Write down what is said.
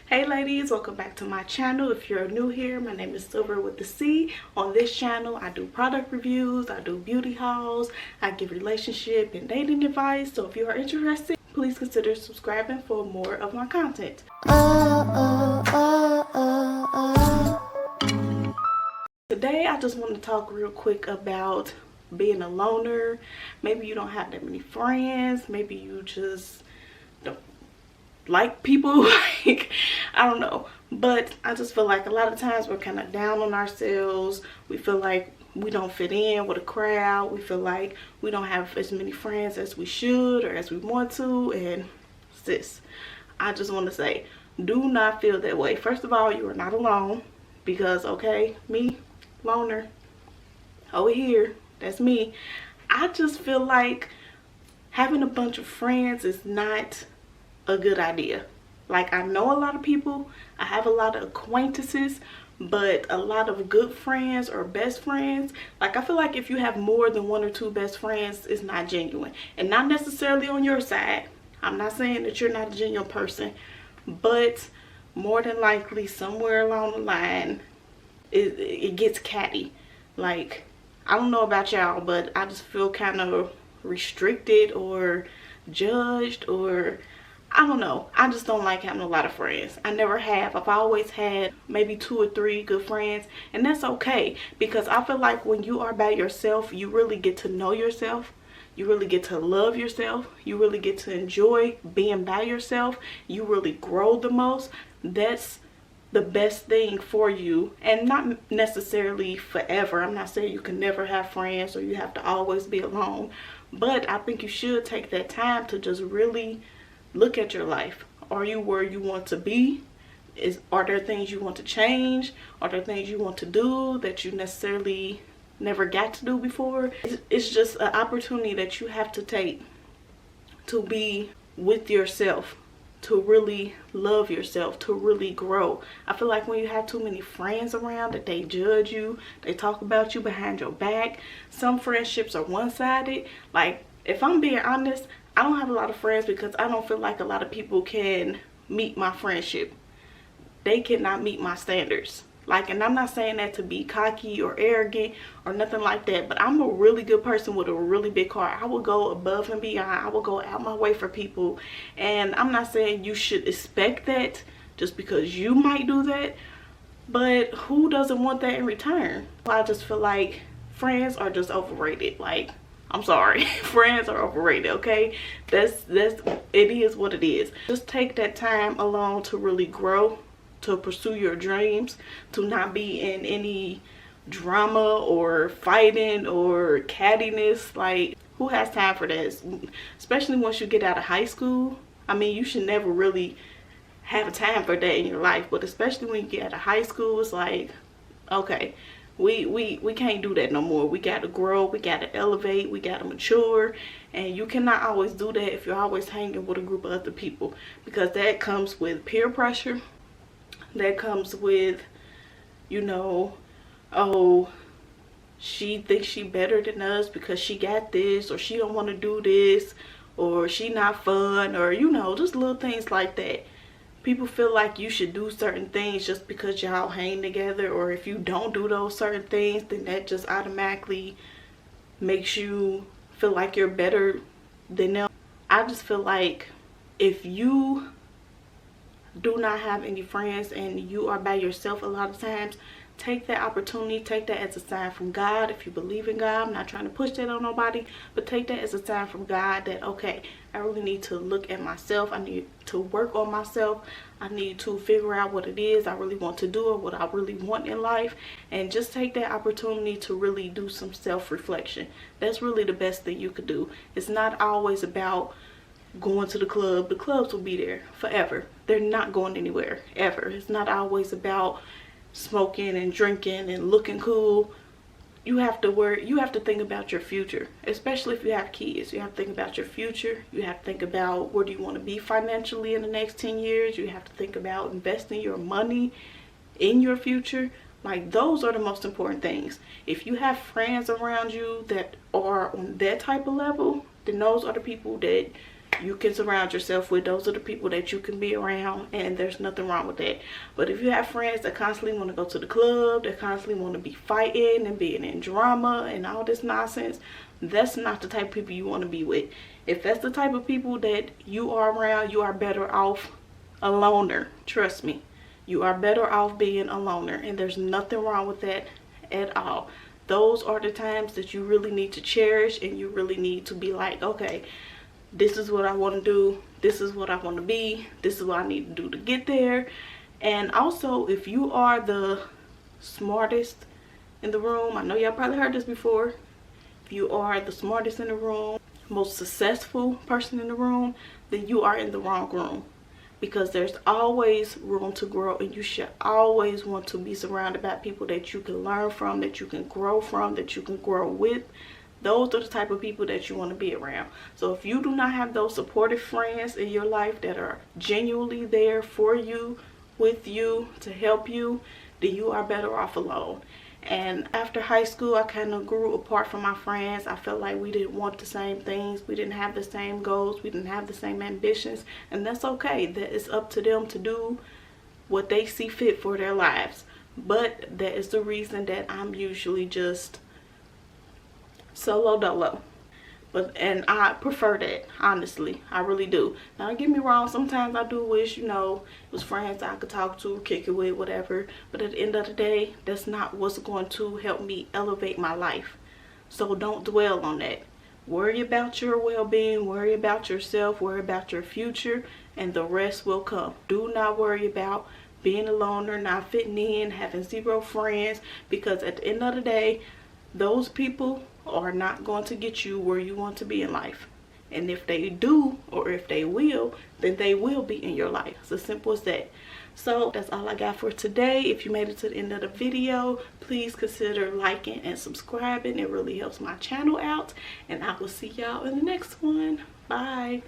Hey ladies, welcome back to my channel. If you're new here, my name is Cilver with the C. On this channel, I do product reviews, I do beauty hauls, I give relationship and dating advice. So if you are interested, please consider subscribing for more of my content. Today, I just want to talk real quick about being a loner. Maybe you don't have that many friends. Maybe you just don't like people. Like, I don't know, but I just feel like a lot of times we're kind of down on ourselves. We feel like we don't fit in with a crowd. We feel like we don't have as many friends as we should or as we want to. And sis, I just want to say, do not feel that way. First of all, you are not alone, because okay, me, loner, over here, that's me. I just feel like having a bunch of friends is not a good idea. Like, I know a lot of people, I have a lot of acquaintances, but a lot of good friends or best friends, like, I feel like if you have more than one or two best friends, it's not genuine. And not necessarily on your side. I'm not saying that you're not a genuine person, but more than likely somewhere along the line it gets catty. Like, I don't know about y'all, but I just feel kind of restricted or judged, or I don't know. I just don't like having a lot of friends. I never have. I've always had maybe 2 or 3 good friends, and that's okay, because I feel like when you are by yourself, you really get to know yourself. You really get to love yourself. You really get to enjoy being by yourself. You really grow the most. That's the best thing for you, and not necessarily forever. I'm not saying you can never have friends or you have to always be alone, but I think you should take that time to just really look at your life. Are you where you want to be? Are there things you want to change? Are there things you want to do that you necessarily never got to do before? It's just an opportunity that you have to take to be with yourself, to really love yourself, to really grow. I feel like when you have too many friends around, that they judge you, they talk about you behind your back. Some friendships are one-sided. Like, if I'm being honest, I don't have a lot of friends because I don't feel like a lot of people can meet my friendship. They cannot meet my standards. Like, and I'm not saying that to be cocky or arrogant or nothing like that, but I'm a really good person with a really big heart. I will go above and beyond. I will go out my way for people. And I'm not saying you should expect that just because you might do that, but who doesn't want that in return? I just feel like friends are just overrated. Like, I'm sorry, friends are overrated, okay? It is what it is. Just take that time alone to really grow, to pursue your dreams, to not be in any drama or fighting or cattiness. Like, who has time for that? Especially once you get out of high school. I mean, you should never really have time for that in your life, but especially when you get out of high school, it's like, okay, we can't do that no more. We got to grow, we got to elevate, we got to mature. And you cannot always do that if you're always hanging with a group of other people, because that comes with peer pressure. That comes with, you know, oh, she thinks she better than us because she got this, or she don't want to do this, or she not fun, or, you know, just little things like that. People feel like you should do certain things just because y'all hang together, or if you don't do those certain things, then that just automatically makes you feel like you're better than them. I just feel like if you do not have any friends and you are by yourself a lot of times, take that opportunity, take that as a sign from God. If you believe in God, I'm not trying to push that on nobody, but take that as a sign from God that, okay, I really need to look at myself. I need to work on myself. I need to figure out what it is I really want to do or what I really want in life. And just take that opportunity to really do some self-reflection. That's really the best thing you could do. It's not always about going to the club. The clubs will be there forever. They're not going anywhere, ever. It's not always about smoking and drinking and looking cool. You have to think about your future, especially if you have kids. You have to think about your future. You have to think about where do you want to be financially in the next 10 years. You have to think about investing your money in your future. Like, those are the most important things. If you have friends around you that are on that type of level, then those are the people that you can surround yourself with. Those are the people that you can be around, and there's nothing wrong with that. But if you have friends that constantly want to go to the club, that constantly want to be fighting and being in drama and all this nonsense, that's not the type of people you want to be with. If that's the type of people that you are around, you are better off a loner. Trust me, you are better off being a loner, and there's nothing wrong with that at all. Those are the times that you really need to cherish, and you really need to be like, okay, this is what I want to do, this is what I want to be, this is what I need to do to get there. And also, if you are the smartest in the room, I know y'all probably heard this before, if you are the smartest in the room, most successful person in the room, then you are in the wrong room, because there's always room to grow, and you should always want to be surrounded by people that you can learn from, that you can grow from, that you can grow with. Those are the type of people that you want to be around. So if you do not have those supportive friends in your life that are genuinely there for you, with you, to help you, then you are better off alone. And after high school, I kind of grew apart from my friends. I felt like we didn't want the same things. We didn't have the same goals. We didn't have the same ambitions. And that's okay. That is up to them to do what they see fit for their lives. But that is the reason that I'm usually just solo dolo. And I prefer that, honestly. I really do. Now, don't get me wrong, sometimes I do wish, you know, it was friends I could talk to, kick it with, whatever. But at the end of the day, that's not what's going to help me elevate my life. So don't dwell on that. Worry about your well-being, worry about yourself, worry about your future, and the rest will come. Do not worry about being a loner, not fitting in, having zero friends, because at the end of the day, those people are not going to get you where you want to be in life. And if they do, or if they will, then they will be in your life. It's as simple as that. So that's all I got for today. If you made it to the end of the video, please consider liking and subscribing. It really helps my channel out. And I will see y'all in the next one. Bye.